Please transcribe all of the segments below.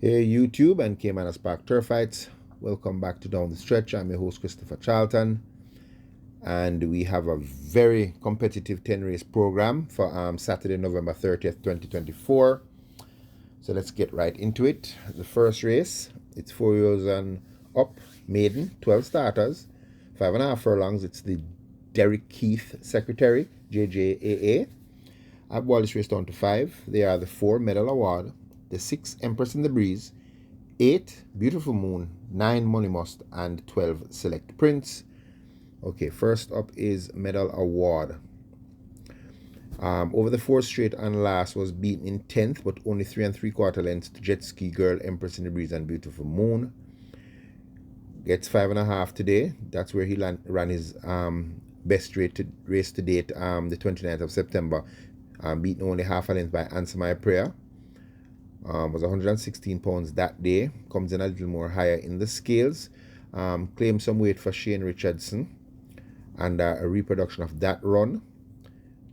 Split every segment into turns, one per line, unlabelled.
Hey YouTube and Caymanas Park Turf Fights. Welcome back to Down the Stretch. I'm your host Christopher Charlton, and we have a very competitive 10 race program for Saturday, November 30th, 2024. So let's get right into it. The first race, it's 4 years and up, maiden, 12 starters, 5.5 furlongs. It's the Derek Keith Secretary, JJAA. I've boiled this race down to 5. They are the 4 Medal Award, the 6 Empress in the Breeze, 8 Beautiful Moon, 9 Money Must, and 12 Select Prince. Okay, first up is Medal Award. Over the 4 straight and last was beaten in 10th, but only 3 3/4 lengths to Jet Ski Girl, Empress in the Breeze, and Beautiful Moon. Gets 5.5 today. That's where he ran his best race to date, the 29th of September. Beaten only half a length by Answer My Prayer. Was 116 pounds that day. Comes in a little more higher in the scales. Claimed some weight for Shane Richardson. And a reproduction of that run.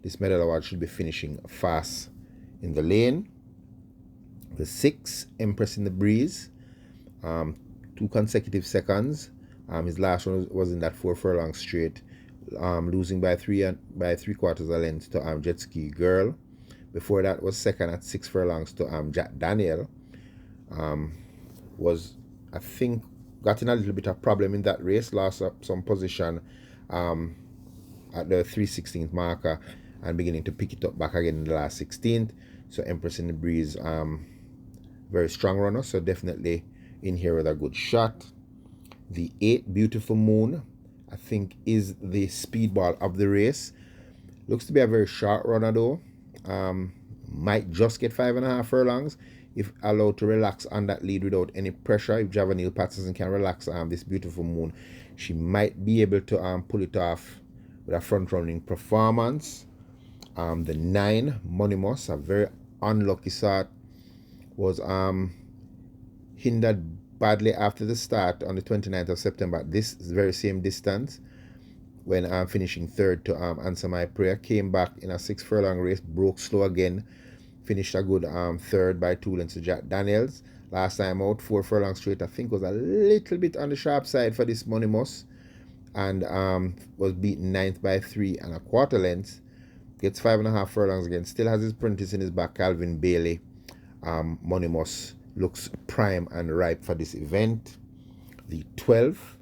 This Medal Award should be finishing fast in the lane. The 6 Empress in the Breeze. 2 consecutive seconds. His last one was in that 4 furlong straight. Losing by 3/4 a length to Jet Ski Girl. Before that was second at 6 furlongs to Jack Daniel. Was, I think, got in a little bit of problem in that race. Lost up some position at the 3/16th marker and beginning to pick it up back again in the last 16th. So Empress in the Breeze, very strong runner. So definitely in here with a good shot. The 8 Beautiful Moon, I think, is the speedball of the race. Looks to be a very short runner though. Might just get 5.5 furlongs if allowed to relax on that lead without any pressure. If Javanil Patterson can relax this Beautiful Moon, she might be able to pull it off with a front running performance. The 9 Money Moss, a very unlucky start, was hindered badly after the start on the 29th of September at this very same distance, when finishing third to Answer My Prayer. Came back in a 6 furlong race, broke slow again, finished a good third by 2 lengths to Jack Daniels. Last time out, 4 furlong straight, I think was a little bit on the sharp side for this Money Moss, and was beaten 9th by 3.25 lengths. Gets 5.5 furlongs again, still has his apprentice in his back, Calvin Bailey. Money Moss looks prime and ripe for this event. The 12,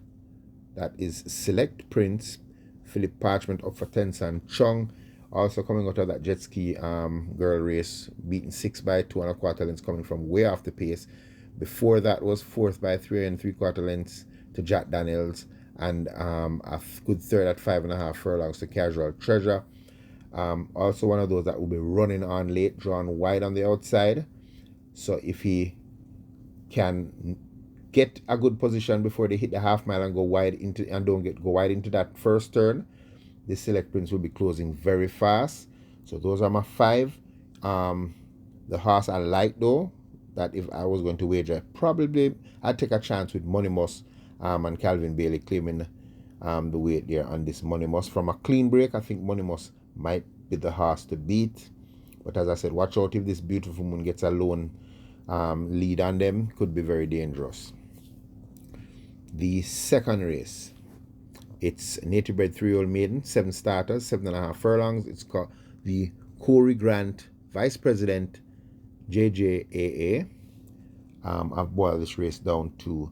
that is Select Prince, Philip Parchment up for Tensan Chung, also coming out of that Jet Ski Girl race, beaten 6 by 2.25 lengths, coming from way off the pace. Before that was 4th by 3 3/4 lengths to Jack Daniels, and a good third at 5.5 furlongs to Casual Treasure. Also one of those that will be running on late, drawn wide on the outside. So if he can get a good position before they hit the half mile and go wide into go wide into that first turn, the Select Prince will be closing very fast. So those are my 5. The horse I like though, that if I was going to wager, probably I'd take a chance with Money Moss and Calvin Bailey claiming the weight there on this Money Moss. From a clean break, I think Money Moss might be the horse to beat. But as I said, watch out if this Beautiful Moon gets a lone lead on them. Could be very dangerous. The second race, it's Native Bred 3-year-old maiden, 7 starters, 7.5 furlongs. It's called the Corey Grant Vice President, JJAA. I've boiled this race down to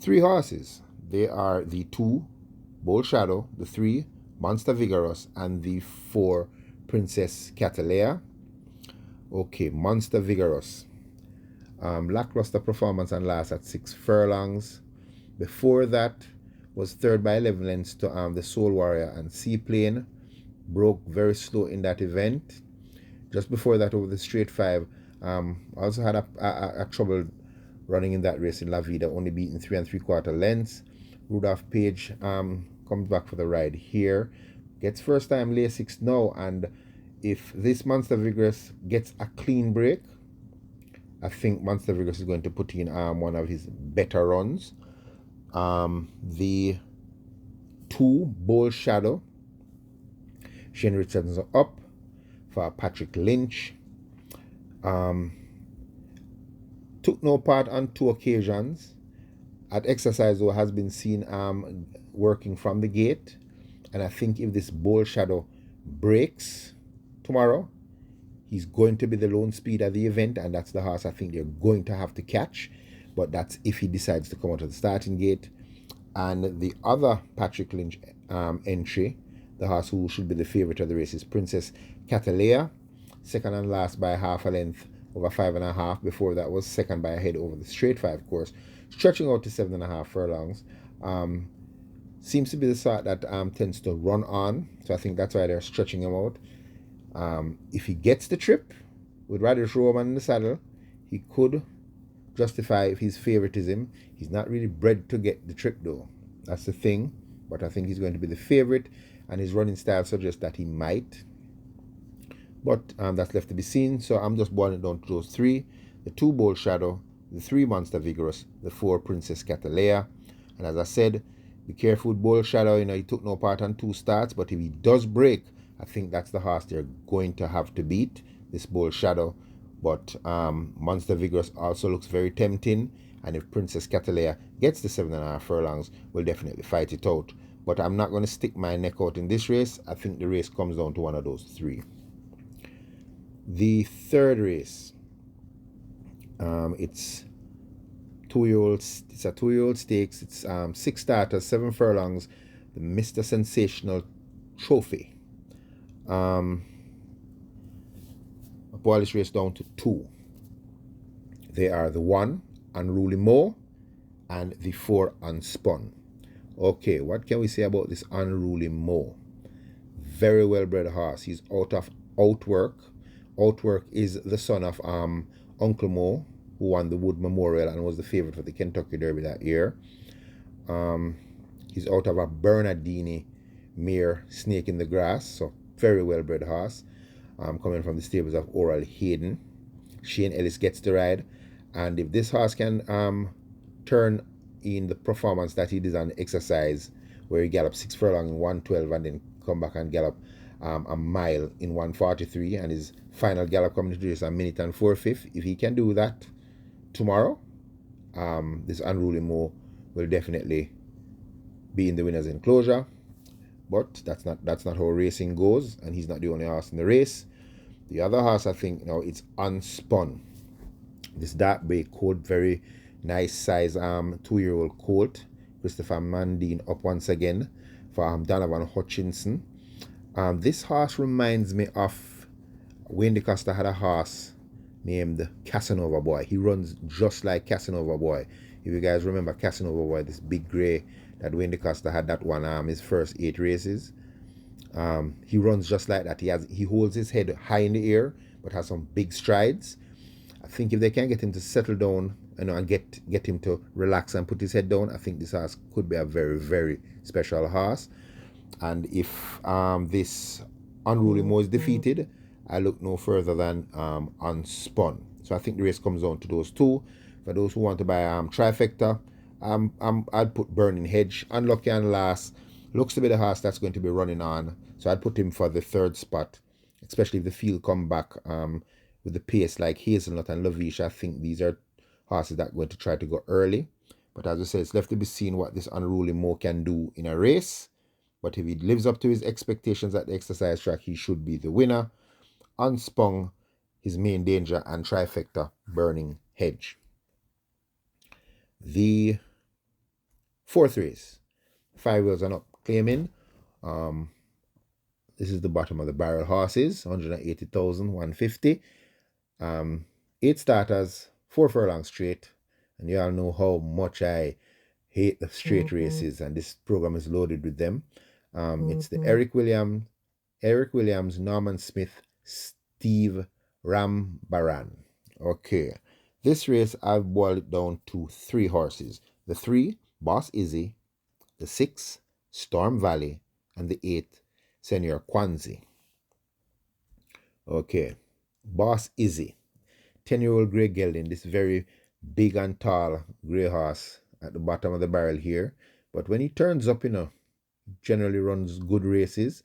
3 horses. They are the 2 Bold Shadow, the 3 Monster Vigorous, and the 4 Princess Catalea. Okay, Monster Vigorous. Lackluster performance and last at 6 furlongs. Before that was third by 11 lengths to the Soul Warrior and Seaplane. Broke very slow in that event. Just before that, over the straight 5, also had a trouble running in that race in La Vida, only beaten 3 3/4 lengths. Rudolph Page comes back for the ride here. Gets first time lay 6 now, and if this Monster Vigorous gets a clean break, I think Monster Vigorous is going to put in one of his better runs. The 2 Bold Shadow, Shane Richardson up for Patrick Lynch. Took no part on 2 occasions. At exercise, though, has been seen working from the gate. And I think if this bull shadow breaks tomorrow, he's going to be the lone speed at the event, and that's the horse I think they're going to have to catch. But that's if he decides to come out of the starting gate. And the other Patrick Lynch entry, the horse who should be the favorite of the race, is Princess Catalea, second and last by half a length over 5.5. Before that was second by a head over the straight 5 course, stretching out to 7.5 furlongs. Seems to be the sort that tends to run on, so I think that's why they're stretching him out. If he gets the trip with Radish Roman in the saddle, he could justify his favoritism. He's not really bred to get the trip though. That's the thing. But I think he's going to be the favorite, and his running style suggests that he might. But that's left to be seen. So I'm just boiling it down to those 3. The 2 Bold Shadow, the 3 Monster Vigorous, the 4 Princess Catalea. And as I said, be careful with Bold Shadow. He took no part on 2 starts, but if he does break, I think that's the horse they're going to have to beat, this Bold Shadow. But Monster Vigorous also looks very tempting, and if Princess Catalea gets the 7.5 furlongs, we'll definitely fight it out. But I'm not going to stick my neck out in this race. I think the race comes down to one of those 3. The third race, it's a 2-year-old stakes. It's 6 starters, 7 furlongs, the Mr. Sensational Trophy. I boil this race down to 2. They are the 1, Unruly Mo, and the 4, Unspun. Okay, what can we say about this Unruly Mo? Very well bred horse. He's out of Outwork. Outwork is the son of Uncle Mo, who won the Wood Memorial and was the favorite for the Kentucky Derby that year. He's out of a Bernardini mare, Snake in the Grass, so very well bred horse. Coming from the stables of Oral Hayden. Shane Ellis gets the ride, and if this horse can turn in the performance that he did on exercise, where he galloped 6 furlong in 1:12 and then come back and gallop a mile in 1:43, and his final gallop coming to just a minute and 4/5, if he can do that tomorrow, this Unruly Mo will definitely be in the winner's enclosure. But that's not how racing goes, and he's not the only horse in the race. The other horse, I think, it's Unspun. This dark bay colt, very nice size 2-year-old colt. Christopher Mandine up once again for Donovan Hutchinson. This horse reminds me of Wayne DeCosta had a horse named Casanova Boy. He runs just like Casanova Boy. If you guys remember Casanova Boy, this big grey that Wayne DeCosta had that one his first 8 races. He runs just like that. He holds his head high in the air, but has some big strides. I think if they can get him to settle down, and get him to relax and put his head down, I think this horse could be a very, very special horse. And if this Unruly Mo is defeated, I look no further than Unspun. So I think the race comes down to those 2. For those who want to buy trifecta, I'd put Burning Hedge. Unlucky and Last looks to be the horse that's going to be running on, so I'd put him for the 3rd spot, especially if the field come back with the pace like Hazelnut and Lavish. I think these are horses that are going to try to go early. But as I said, it's left to be seen what this Unruly Mo can do in a race. But if he lives up to his expectations at the exercise track, he should be the winner. Unspun, his main danger, and trifecta, Burning Hedge. The 4th race, 5 wheels and up, claiming. This is the bottom of the barrel horses, 180,150. 8 starters, 4 furlong straight, and you all know how much I hate the straight races, and this program is loaded with them. It's the Eric Williams, Norman Smith, Steve Rambaran. Okay, this race I've boiled it down to 3 horses. The 3, Boss Izzy, the 6, Storm Valley, and the 8, Senior Kwanzi. Okay, Boss Izzy, 10-year-old grey gelding, this very big and tall grey horse at the bottom of the barrel here. But when he turns up, generally runs good races.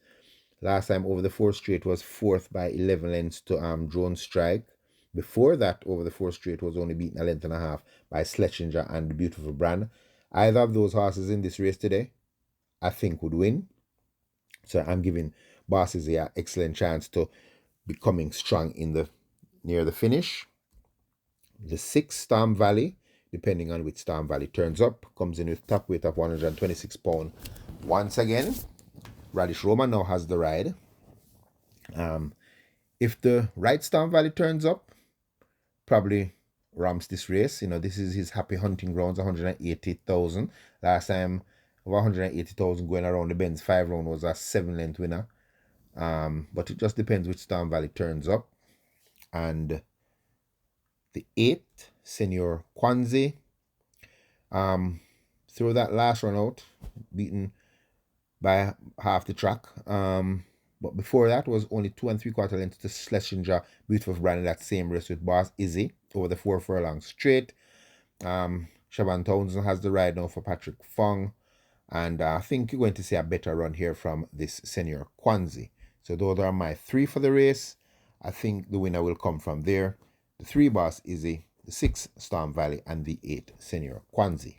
Last time over the 4th straight was 4th by 11 lengths to Drone Strike. Before that, over the 4 straight, was only beaten a length and a half by Schlesinger and the Beautiful Brand. Either of those horses in this race today, I think, would win. So I'm giving Bosses an excellent chance to becoming strong in the near the finish. The 6 Storm Valley, depending on which Storm Valley turns up, comes in with top weight of 126 pounds. Once again, Radish Roma now has the ride. If the right Storm Valley turns up, probably ramps this race. This is his happy hunting grounds, 180,000. Last time, over 180,000 going around the bends. 5 round was a 7-length winner. But it just depends which Storm Valley turns up. And the 8th, Senior Kwanzi, through that last run out, beaten by half the track. But before that was only 2 3/4 lengths to Schlesinger, Beautiful Brand in that same race with Boss Izzy over the 4 furlong straight. Siobhan Townsend has the ride now for Patrick Fong. And I think you're going to see a better run here from this Senior Kwanzi. So those are my 3 for the race. I think the winner will come from there. The 3 Boss Izzy, the 6 Storm Valley, and the 8 Senior Kwanzi.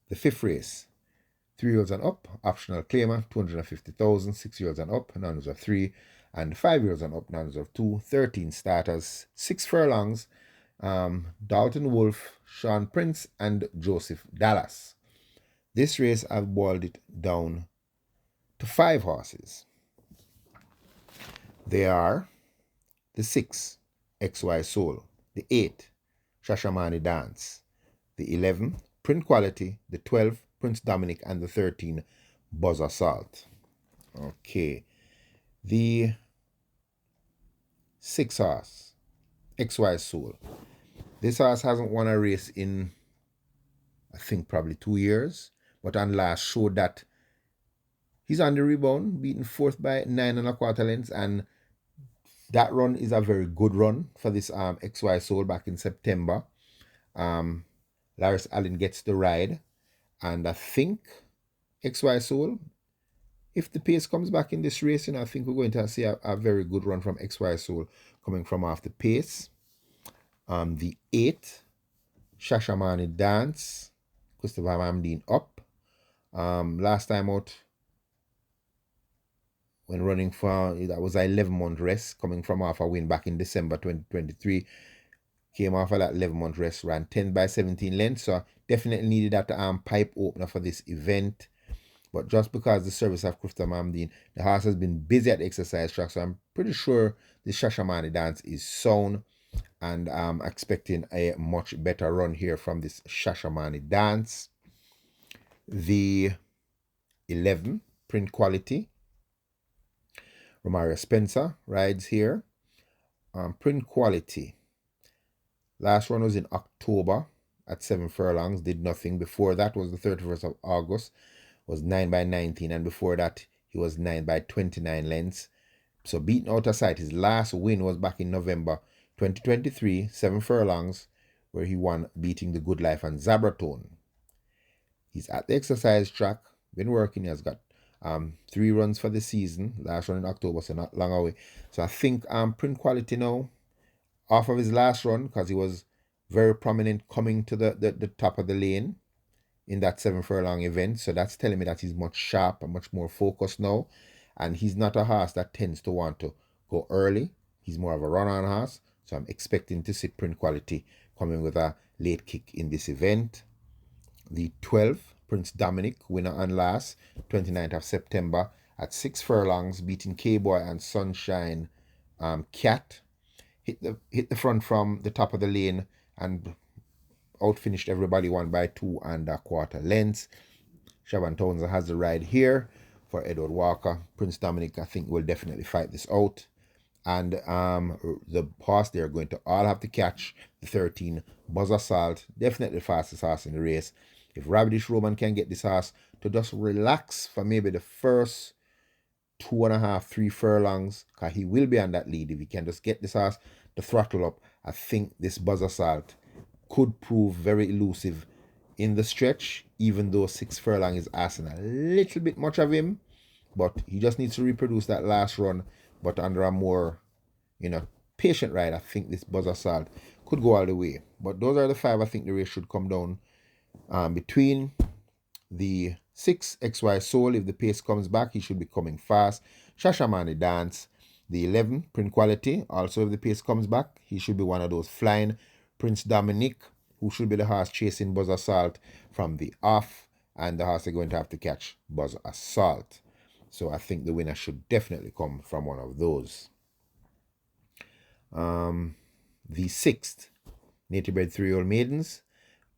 The 5th race, 3-year-olds and up, optional claimer, 250,000, 6-year-olds and up, non of 3, and 5-year-olds and up, non of 2, 13 starters, 6 furlongs, Dalton Wolf, Sean Prince, and Joseph Dallas. This race, I've boiled it down to 5 horses. They are the 6, XY Soul, the 8, Shashamani Dance, the 11, Print Quality, the 12, Prince Dominic, and the 13, Buzz Assault. Okay. The 6 horse, XY Soul. This horse hasn't won a race in, I think, probably 2 years. But on last showed that he's on the rebound, beaten 4th by 9 1/4 lengths. And that run is a very good run for this XY Soul back in September. Laris Allen gets the ride. And I think XY Soul, if the pace comes back in this race, I think we're going to see a very good run from XY Soul coming from off the pace. The 8, Shashamani Dance, Christopher Mamdeen up. Last time out, when running for, that was an 11-month rest, coming from off a win back in December 2023. Came off of that 11-month rest, ran 10 by 17 lengths, so definitely needed that pipe opener for this event. But just because the service of Christopher Mamdeen, the horse has been busy at the exercise track, so I'm pretty sure the Shashamani Dance is sound, and I'm expecting a much better run here from this Shashamani Dance. The 11, Print Quality, Romario Spencer rides here. Print Quality, last run was in October at 7 furlongs, did nothing. Before that was the 31st of August, was 9 by 19, and before that he was 9 by 29 lengths. So beaten out of sight. His last win was back in November 2023, 7 furlongs, where he won, beating the Good Life and Zabratone. He's at the exercise track, been working. He has got 3 runs for the season. Last run in October, so not long away. So I think Print Quality now, off of his last run, because he was very prominent coming to the top of the lane in that 7 furlong event. So that's telling me that he's much sharp and much more focused now. And he's not a horse that tends to want to go early. He's more of a run-on horse. So I'm expecting to see Print Quality coming with a late kick in this event. The 12, Prince Dominic, winner on last, 29th of September at 6 furlongs, beating K-Boy and Sunshine Cat. Hit the front from the top of the lane and outfinished everybody 1 by 2 1/4 lengths. Siobhan Townsend has the ride here for Edward Walker. Prince Dominic, I think, will definitely fight this out. And the horse they're going to all have to catch, the 13, Buzz Assault, definitely the fastest horse in the race. If Rabbitish Roman can get this horse to just relax for maybe the first 2.5, 3 furlongs, because he will be on that lead. If he can just get this horse to throttle up, I think this Buzz Assault could prove very elusive in the stretch, even though 6 furlong is asking a little bit much of him. But he just needs to reproduce that last run, but under a more, patient ride, I think this Buzz Assault could go all the way. But those are the 5 I think the race should come down between. The 6 XY Soul, if the pace comes back, he should be coming fast. Shashamane Dance, the 11 Print Quality, also if the pace comes back, he should be one of those flying. Prince Dominic, who should be the horse chasing Buzz Assault from the off, and the horse are going to have to catch Buzz Assault. So I think the winner should definitely come from one of those. The 6th, Native Bred 3-year-old Maidens,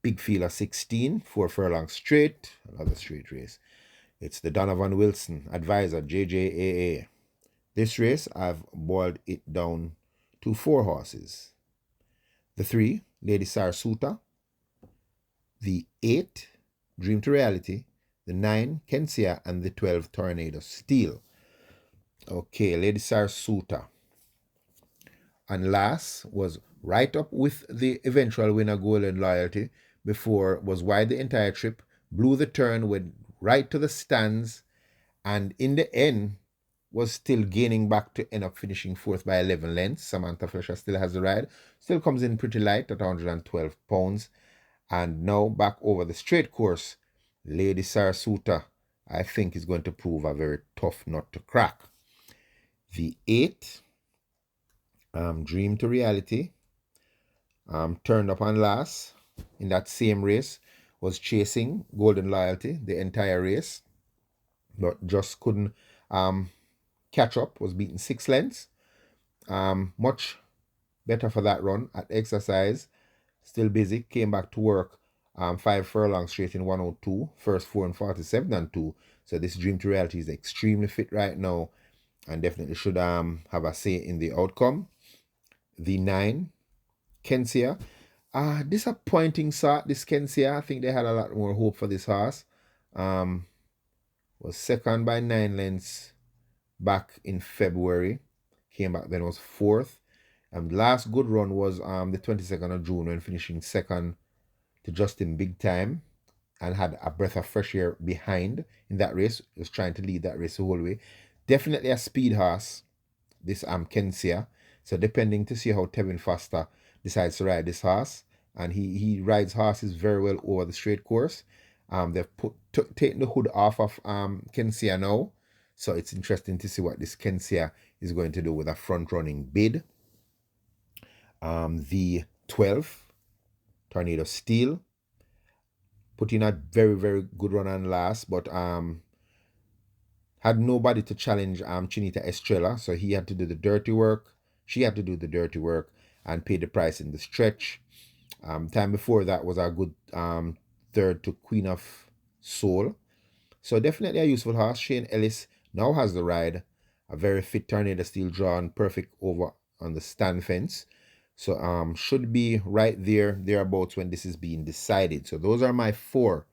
Big Field of 16, 4 furlongs straight, another straight race. It's the Donovan Wilson Advisor, JJAA. This race, I've boiled it down to 4 horses. The 3, Lady Sarasuta. The 8, Dream to Reality. The 9, Kensia. And the 12, Tornado Steel. Okay, Lady Sarasuta. And last was right up with the eventual winner, Golden Loyalty. Before was wide the entire trip, blew the turn, went right to the stands, and in the end was still gaining back to end up finishing 4th by 11 lengths. Samantha Fletcher still has the ride, still comes in pretty light at 112 pounds. And now back over the straight course, Lady Sarasuta, I think, is going to prove a very tough nut to crack. The 8, Dream to Reality, turned up on last in that same race, was chasing Golden Loyalty the entire race, but just couldn't catch up, was beaten 6 lengths. Much better for that run at exercise, still busy, came back to work 5 furlongs straight in 102, first 4 and 47 and 2. So this Dream to Reality is extremely fit right now and definitely should have a say in the outcome. The 9, Kensia. Disappointing start, this Kensia. I think they had a lot more hope for this horse. Was second by 9 lengths back in February. Came back then, was 4th. Last good run was the 22nd of June when finishing second to Justin Big Time and had a breath of fresh air behind in that race. Was trying to lead that race the whole way. Definitely a speed horse, this Kensia. So depending to see how Tevin Foster decides to ride this horse, and he rides horses very well over the straight course. They've taken the hood off of Kensia now, so it's interesting to see what this Kensia is going to do with a front-running bid. The 12, Tornado Steel, put in a very, very good run on last, but had nobody to challenge Chinita Estrella, so he had to do the dirty work. She had to do the dirty work and pay the price in the stretch. Time before that was a good third to Queen of Soul. So definitely a useful horse. Shane Ellis now has the ride. A very fit Tornado Steel drawn, perfect over on the stand fence. So should be right thereabouts when this is being decided. So those are my 4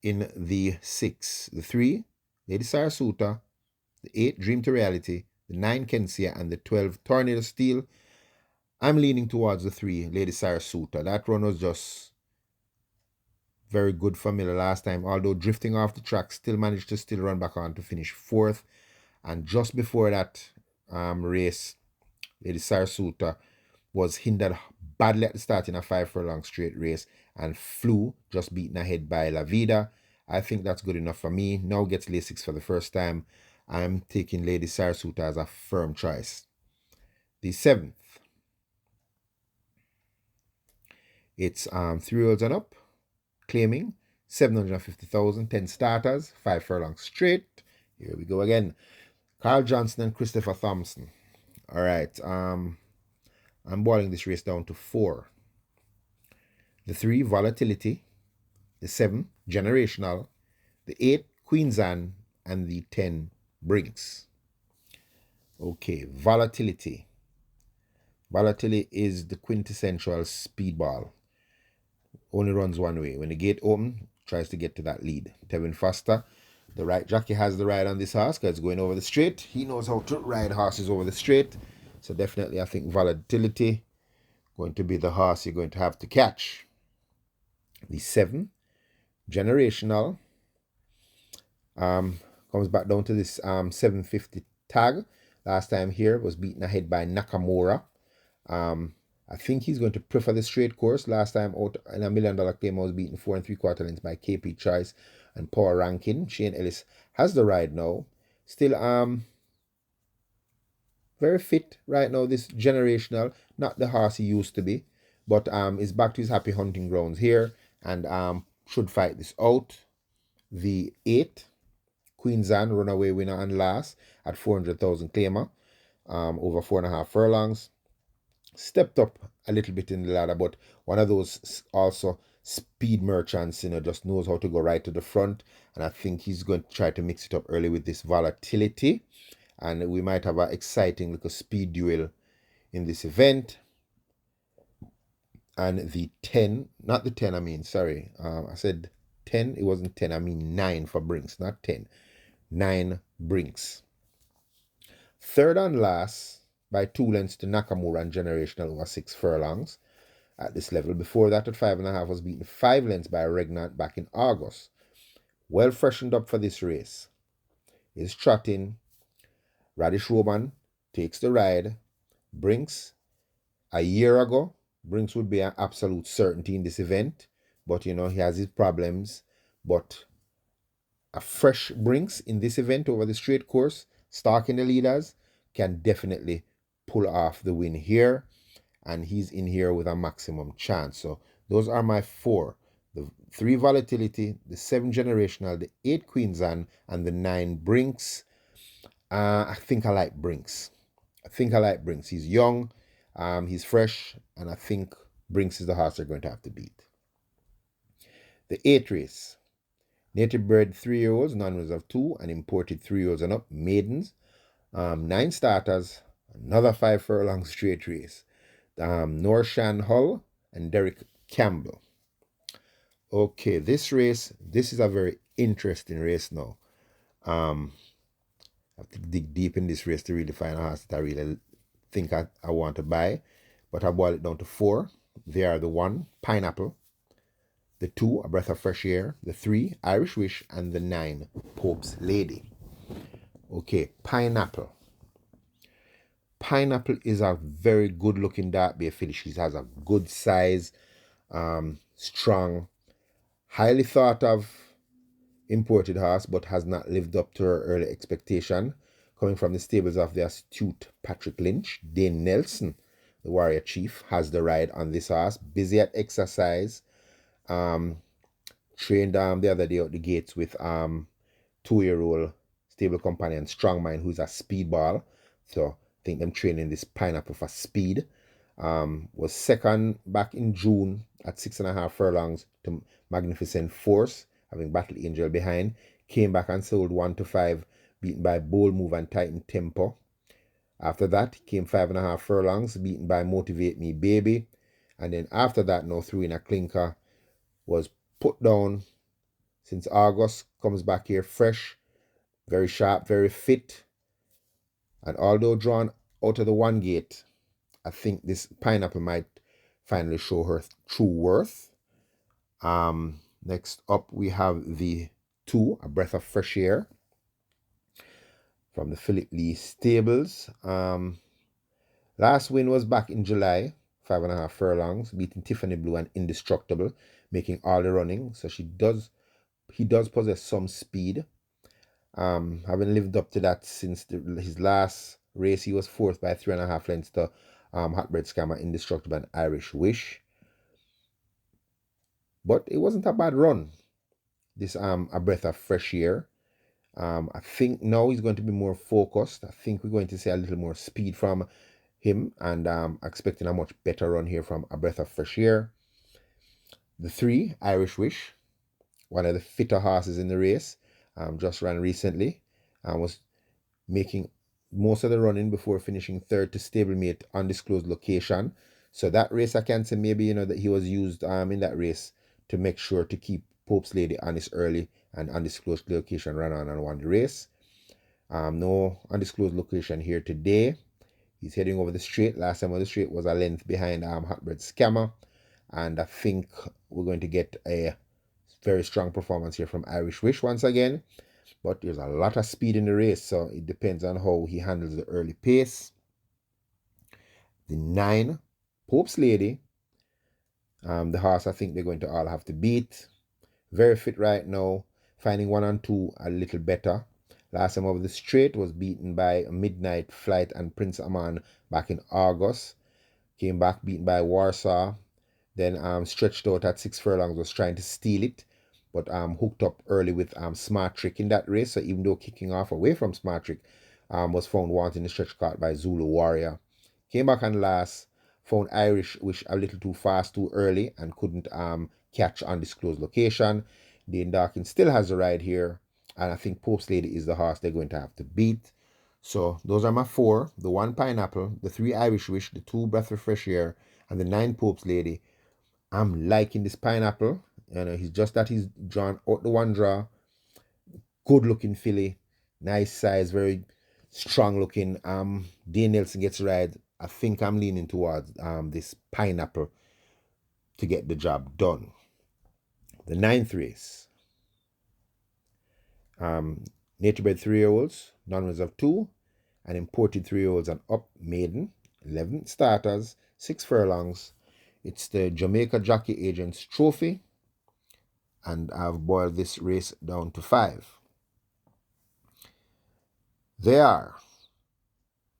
in the 6. The 3, Lady Sarasuta. The 8, Dream to Reality. The 9, Kensia. And the 12, Tornado Steel. I'm leaning towards the 3, Lady Sarasuta. That run was just very good for me the last time. Although drifting off the track, still managed to still run back on to finish 4th. And just before that race, Lady Sarasuta was hindered badly at the start in a 5 furlong straight race and flew, just beaten ahead by La Vida. I think that's good enough for me. Now gets Lasix for the first time. I'm taking Lady Sarasuta as a firm choice. The 7th. It's 3-year-olds and up, claiming 750,000, 10 starters, 5 furlongs straight. Here we go again. Carl Johnson and Christopher Thompson. All right. I'm boiling this race down to 4. The 3, Volatility. The 7, Generational. The 8, Queen's Anne. And the 10, Brinks. Okay, Volatility. Volatility is the quintessential speedball. Only runs one way. When the gate open, tries to get to that lead. Tevin Foster, the right jockey, has the ride on this horse because it's going over the straight. He knows how to ride horses over the straight. So definitely, I think Volatility going to be the horse you're going to have to catch. The 7, Generational, comes back down to this 750 tag. Last time here was beaten ahead by Nakamura. I think he's going to prefer the straight course. Last time out in a $1 million claim, I was beaten 4 3/4 lengths by KP Choice and Power Ranking. Shane Ellis has the ride now. Still very fit right now, this generational, not the horse he used to be, but is back to his happy hunting grounds here and should fight this out. The 8, Queen's Anne, runaway winner and last at 400,000 claimer, over 4.5 furlongs. Stepped up a little bit in the ladder, but one of those also speed merchants, just knows how to go right to the front. And I think he's going to try to mix it up early with this volatility. And we might have an exciting little speed duel in this event. And the 10, not the 10, I mean, sorry. I said 10, it wasn't 10, I mean 9 for Brinks, not 10. 9 Brinks. Third and last by 2 lengths to Nakamura and Generational over 6 furlongs at this level. Before that, at 5.5, was beaten 5 lengths by Regnant back in August. Well freshened up for this race. Is trotting. Radish Roman takes the ride. Brinks, a year ago, Brinks would be an absolute certainty in this event. But, he has his problems. But a fresh Brinks in this event over the straight course, stalking the leaders, can definitely pull off the win here. And he's in here with a maximum chance. So those are my 4. The 3 Volatility, the 7 Generational, the 8 Queen's Anne, and the 9 Brinks. I think I like Brinks. He's young, he's fresh, and I think Brinks is the horse they're going to have to beat. The 8th race. Native bred 3-year-olds, non-reserve 2, and imported 3-year-olds and up, maidens. 9 starters, another 5 furlong straight race. Norshan Hull and Derek Campbell. Okay, this is a very interesting race now. I have to dig deep in this race to really find a horse that I really think I want to buy. But I boil it down to 4. They are the 1, Pineapple. The 2, A Breath of Fresh Air. The 3, Irish Wish. And the 9, Pope's Lady. Okay, Pineapple. Pineapple is a very good looking dark bay filly. She has a good size, strong, highly thought of imported horse, but has not lived up to her early expectation. Coming from the stables of the astute Patrick Lynch, Dane Nelson, the warrior chief, has the ride on this horse. Busy at exercise. Trained the other day out the gates with 2-year-old stable companion Strongmind, who's a speedball. So I think them training this Pineapple for speed. Was second back in June at 6.5 furlongs to Magnificent Force, having Battle Angel behind. Came back and sold 1-5, beaten by Bold Move and Titan Tempo. After that, came 5.5 furlongs, beaten by Motivate Me Baby. And then after that, now threw in a clinker, was put down since August, comes back here fresh, very sharp, very fit. And although drawn out of the 1 gate, I think this Pineapple might finally show her true worth. Next up, we have the 2, A Breath of Fresh Air, from the Philip Lee stables. Last win was back in July, 5.5 furlongs, beating Tiffany Blue and Indestructible, making all the running. So he does possess some speed. Having lived up to that since his last race, he was 4th by 3.5 lengths to Hotbread Scammer, Indestructible, and Irish Wish. But it wasn't a bad run, this A Breath of Fresh Air. I think now he's going to be more focused. I think we're going to see a little more speed from him, and expecting a much better run here from A Breath of Fresh Air. The 3, Irish Wish, one of the fitter horses in the race, just ran recently, was making most of the running before finishing 3rd to stablemate Undisclosed Location. So that race, I can say maybe, that he was used in that race to make sure to keep Pope's Lady honest early, and Undisclosed Location ran on and won the race. No Undisclosed Location here today. He's heading over the straight. Last time on the straight was a length behind Hotbread Scammer. And I think we're going to get a very strong performance here from Irish Wish once again. But there's a lot of speed in the race, so it depends on how he handles the early pace. The 9, Pope's Lady. The horse I think they're going to all have to beat. Very fit right now. Finding 1 and 2 a little better. Last time over the straight was beaten by Midnight Flight and Prince Aman back in August. Came back beaten by Warsaw. Then stretched out at 6 furlongs, was trying to steal it, but hooked up early with Smart Trick in that race. So even though kicking off away from Smart Trick, was found wanting the stretch caught by Zulu Warrior. Came back on last, found Irish Wish a little too fast, too early, and couldn't catch undisclosed location. Dane Dawkins still has the ride here, and I think Pope's Lady is the horse they're going to have to beat. So those are my 4, the 1 Pineapple, the 3 Irish Wish, the 2 Breath of Fresh Air, and the 9 Pope's Lady. I'm liking this Pineapple. He's just that he's drawn out the 1 draw. Good looking filly, nice size, very strong looking. Dane Nelson gets right. I think I'm leaning towards this Pineapple to get the job done. The 9th race. Nature bred 3-year-olds, non-winners of 2, and imported 3-year-olds and up maiden. 11 starters, 6 furlongs. It's the Jamaica Jockey Agents Trophy, and I've boiled this race down to 5. They are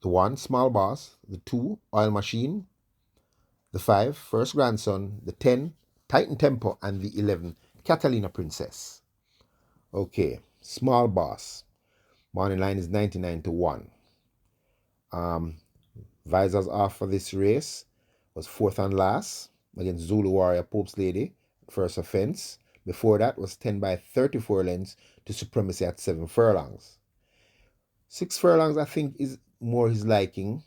the 1 Small Boss, the 2 Oil Machine, the 5 First Grandson, the 10 Titan Tempo, and the 11 Catalina Princess. Okay, Small Boss. Morning line is 99 to 1. Visors off for this race was 4th and last against Zulu Warrior Pope's Lady, first offense. Before that was 10 by 34 lengths to Supremacy at 7 furlongs. 6 furlongs I think is more his liking.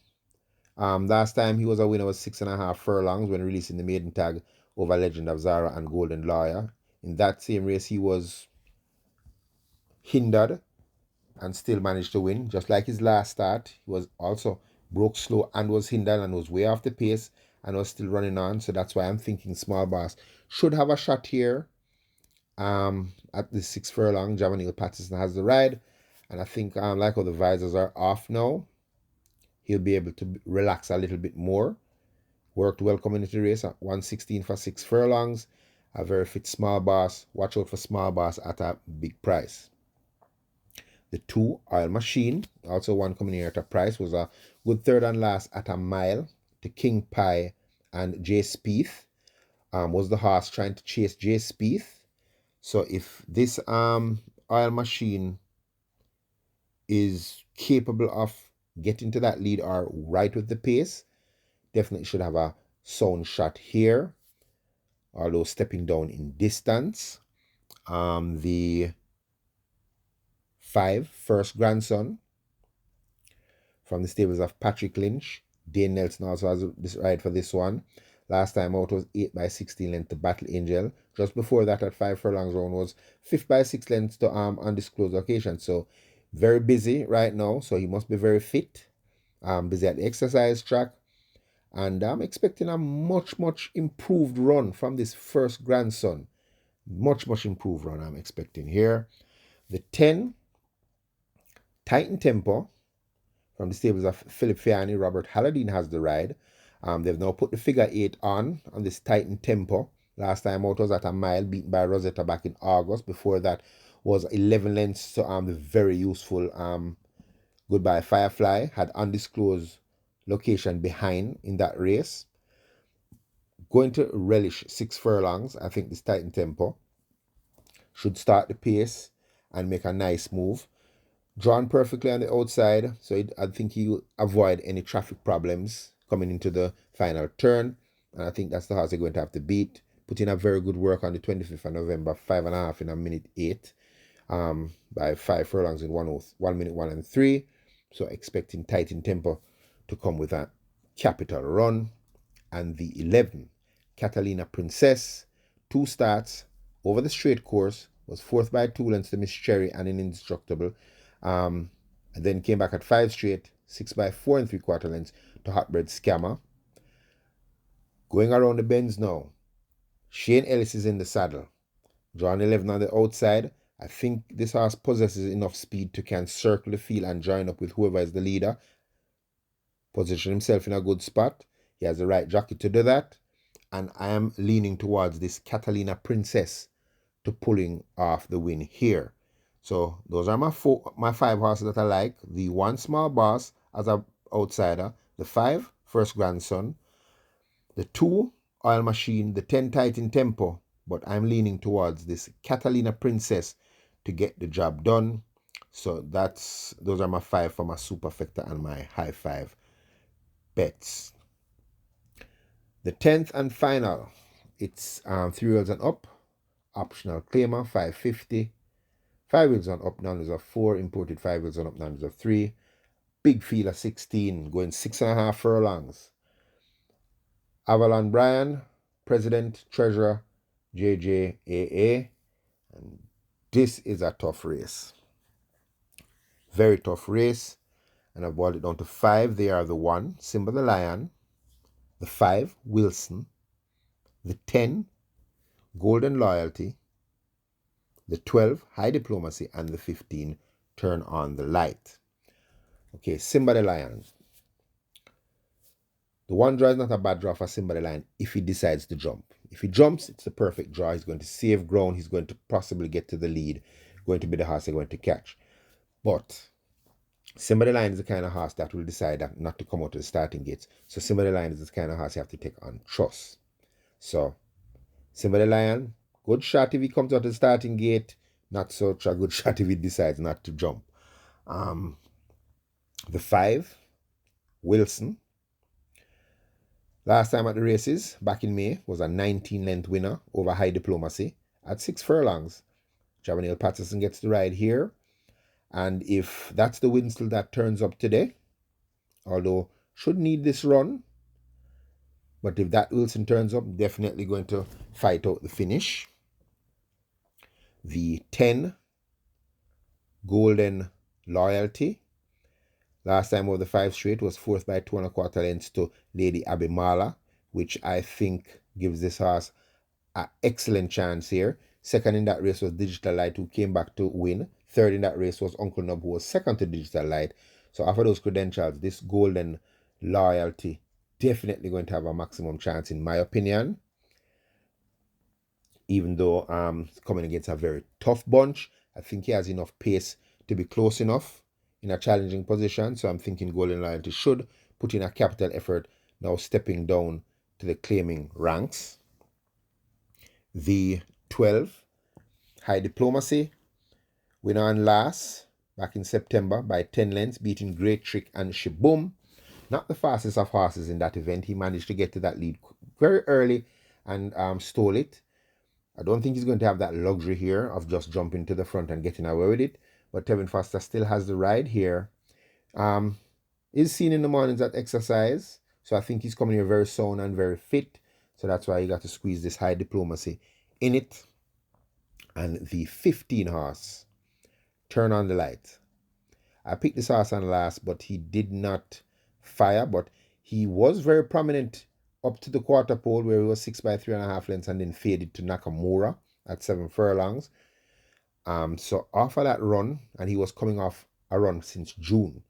Last time he was a winner was 6.5 furlongs when releasing the maiden tag over Legend of Zara and Golden Lawyer. In that same race he was hindered and still managed to win. Just like his last start, he was also broke slow and was hindered and was way off the pace and was still running on. So that's why I'm thinking Small Boss should have a shot here. At the 6 furlong, Javanil Patterson has the ride, and I think like how the visors are off now, he'll be able to relax a little bit more. Worked well coming into the race at 116 for 6 furlongs. A very fit Small Boss. Watch out for Small Boss at a big price. The 2 Oil Machine, also one coming here at a price, was a good 3rd and last at a mile to King Pie and Jay Spieth. Was the horse trying to chase Jay Spieth. So if this Oil Machine is capable of getting to that lead or right with the pace, definitely should have a sound shot here, although stepping down in distance. The 5 First Grandson from the stables of Patrick Lynch. Dane Nelson also has this ride for this one. Last time out was 8 by 16 length to Battle Angel. Just before that at 5 furlongs round was 5 by 6 lengths to undisclosed location. So very busy right now. So he must be very fit. Busy at the exercise track. And I'm expecting a much improved run from this First Grandson. Much improved run I'm expecting here. The 10 Titan Tempo from the stables of Philip Fiani. Robert Halladine has the ride. They've now put the figure 8 on this Titan Tempo. Last time out was at a mile, beaten by Rosetta back in August. Before that was 11 lengths to the very useful Goodbye Firefly. Had undisclosed location behind in that race. Going to relish 6 furlongs. I think this Titan Tempo should start the pace and make a nice move. Drawn perfectly on the outside, so I think he will avoid any traffic problems coming into the final turn. And I think that's the horse they're going to have to beat. Put in a very good work on the 25th of November, 5.5 in a minute 8, by 5 furlongs in 1 minute 1 and 3. So expecting Titan Tempo to come with a capital run. And the 11, Catalina Princess, 2 starts over the straight course, was 4th by 2 lengths to Miss Cherry and an Indestructible. And then came back at 5 straight, 6 by 4 3/4 lengths to Hotbread Scammer. Going around the bends now, Shane Ellis is in the saddle. Drawn 11 on the outside. I think this horse possesses enough speed to can circle the field and join up with whoever is the leader. Position himself in a good spot. He has the right jockey to do that. And I am leaning towards this Catalina Princess to pulling off the win here. So those are my 5 horses that I like. The 1 Small Boss as an outsider, the 5 First Grandson, the 2 Oil Machine, the 10 Titan Tempo, but I'm leaning towards this Catalina Princess to get the job done. So those are my 5 for my superfecta and my high 5 bets. The 10th and final, it's 3 wheels and up, optional claimer 550, 5 wheels on up, numbers of 4, imported 5 wheels on up, numbers of 3, big field of 16, going 6.5 furlongs. Avalon Bryan, President, Treasurer, JJAA, and this is a tough race. Very tough race, and I've boiled it down to 5. They are the 1, Simba the Lion, the 5, Wilson, the 10, Golden Loyalty, the 12, High Diplomacy, and the 15, Turn on the Light. Okay, Simba the Lion. The 1 draw is not a bad draw for Simba the Lion if he decides to jump. If he jumps, it's the perfect draw. He's going to save ground. He's going to possibly get to the lead. Going to be the horse they're going to catch. But Simba the Lion is the kind of horse that will decide that not to come out to the starting gates. So Simba the Lion is the kind of horse you have to take on trust. So Simba the Lion, good shot if he comes out to the starting gate. Not such a good shot if he decides not to jump. The 5, Wilson. Last time at the races, back in May, was a 19-length winner over High Diplomacy at 6 furlongs. Javanil Patterson gets the ride here. And if that's the win still that turns up today, although should need this run, but if that Wilson turns up, definitely going to fight out the finish. The 10, Golden Loyalty. Last time over the 5 straight was 4th by 2 1/4 lengths to Lady Abimala, which I think gives this horse an excellent chance here. Second in that race was Digital Light, who came back to win. Third in that race was Uncle Nub, who was second to Digital Light. So after those credentials, this Golden Loyalty definitely going to have a maximum chance, in my opinion. Even though coming against a very tough bunch, I think he has enough pace to be close enough in a challenging position. So I'm thinking Golden Loyalty should put in a capital effort, now stepping down to the claiming ranks. The 12, High Diplomacy, winner and last back in September by 10 lengths, beating Great Trick and Shiboom. Not the fastest of horses in that event. He managed to get to that lead very early and stole it. I don't think he's going to have that luxury here of just jumping to the front and getting away with it. But Tevin Foster still has the ride here. Is seen in the mornings at exercise. So I think he's coming here very sound and very fit. So that's why you got to squeeze this High Diplomacy in it. And the 15 horse, Turn on the Light. I picked this horse on last, but he did not fire. But he was very prominent up to the quarter pole, where he was 6 by 3.5 lengths and then faded to Nakamura at 7 furlongs. So off of that run, and he was coming off a run since June.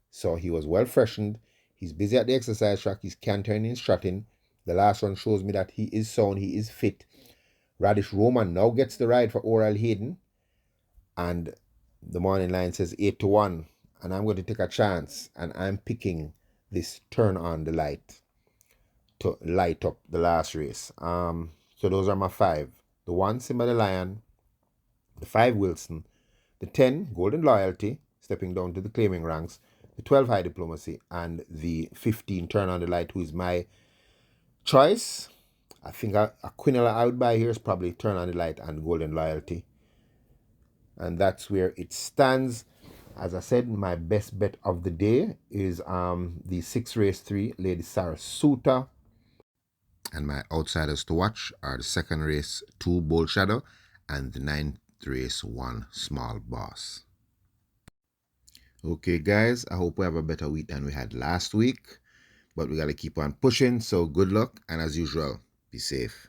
So he was well freshened. He's busy at the exercise track. He's cantering and strutting. The last run shows me that he is sound. He is fit. Radish Roman now gets the ride for Oral Hayden. And the morning line says 8-1. And I'm going to take a chance. And I'm picking this Turn on the Light to light up the last race. So those are my 5. The 1, Simba the Lion. The 5, Wilson. The 10, Golden Loyalty, stepping down to the claiming ranks. The 12, High Diplomacy. And the 15, Turn on the Light, who is my choice. I think a Quinella I would buy here is probably Turn on the Light and Golden Loyalty. And that's where it stands. As I said, my best bet of the day is the 6 race 3, Lady Sarasuta. And my outsiders to watch are the 2nd race 2, Bold Shadow, and the 9th race 1, Small Boss. Okay, guys, I hope we have a better week than we had last week. But we got to keep on pushing. So good luck. And as usual, be safe.